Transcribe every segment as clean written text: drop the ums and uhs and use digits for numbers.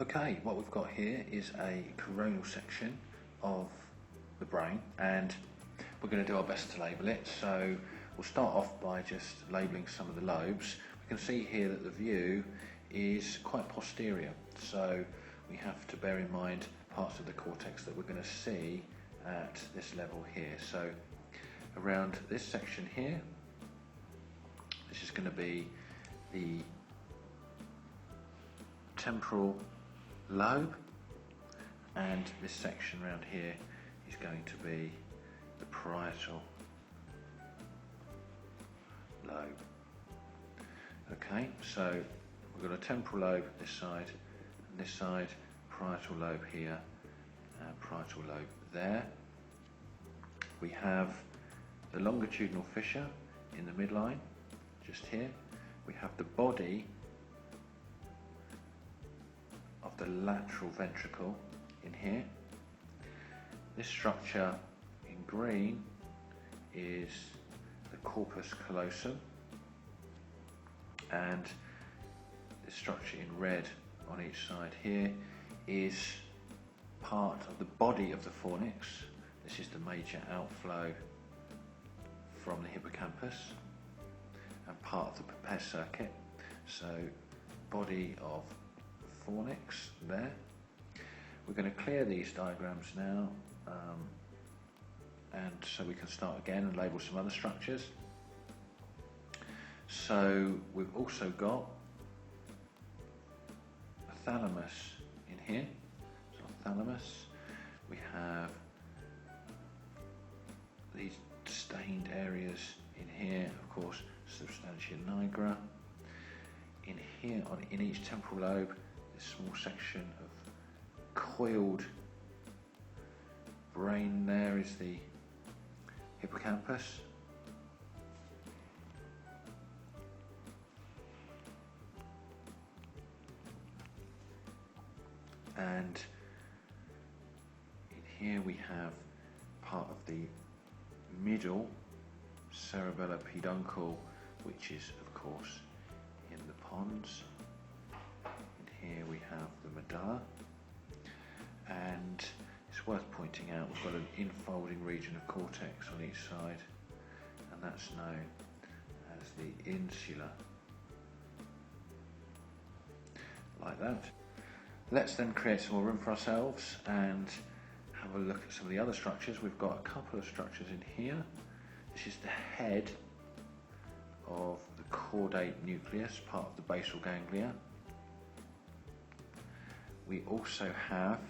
Okay, what we've got here is a coronal section of the brain, and we're going to do our best to label it. So we'll start off by just labelling some of the lobes. We can see here that the view is quite posterior, so we have to bear in mind parts of the cortex that we're going to see at this level here. So around this section here, this is going to be the temporal lobe, and this section around here is going to be the parietal lobe. Okay, so we've got a temporal lobe this side and this side, parietal lobe here and parietal lobe there. We have the longitudinal fissure in the midline, just here. We have the body of the lateral ventricle in here. This structure in green is the corpus callosum, and this structure in red on each side here is part of the body of the fornix. This is the major outflow from the hippocampus and part of the Pepper circuit. So body of fornix there. We're going to clear these diagrams now, and so we can start again and label some other structures. So we've also got a thalamus in here. So thalamus, we have these stained areas in here, of course, substantia nigra. In here, in each temporal lobe, this small section of coiled brain there is the hippocampus. And in here we have part of the middle cerebellar peduncle, which is of course in the pons. And here we have the medulla, and it's worth pointing out we've got an infolding region of cortex on each side, and that's known as the insula, like that. Let's then create some more room for ourselves and have a look at some of the other structures. We've got a couple of structures in here. This is the head of the caudate nucleus, part of the basal ganglia. We also have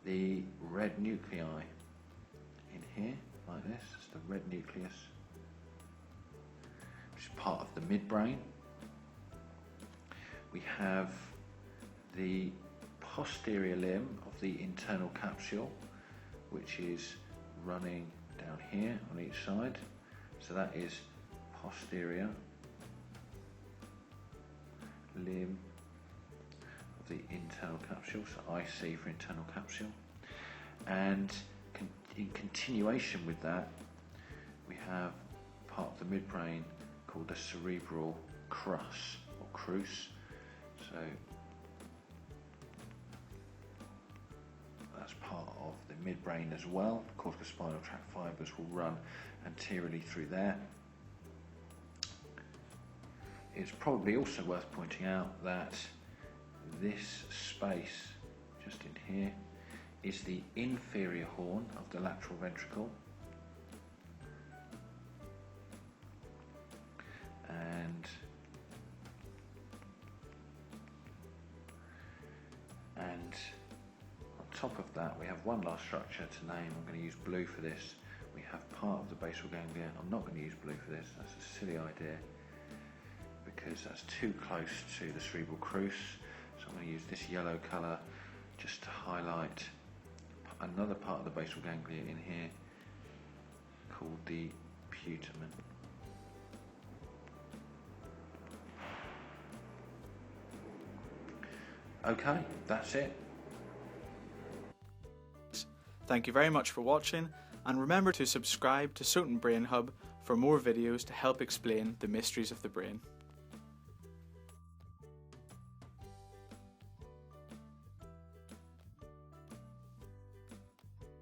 the red nuclei in here, like this. It's the red nucleus, which is part of the midbrain. We have the posterior limb of the internal capsule, which is running down here on each side. So that is posterior limb of the internal capsule, so IC for internal capsule. And in continuation with that, we have part of the midbrain called the cerebral crus or crus. So that's part of the midbrain as well. Corticospinal tract fibres will run anteriorly through there. It's probably also worth pointing out that this space just in here is the inferior horn of the lateral ventricle, and on top of that we have one last structure to name. I'm going to use blue for this. We have part of the basal ganglia. I'm not going to use blue for this, that's a silly idea because that's too close to the cerebral crus. So I'm going to use this yellow colour just to highlight another part of the basal ganglia in here called the putamen. Okay, that's it. Thank you very much for watching, and remember to subscribe to Soton Brain Hub for more videos to help explain the mysteries of the brain.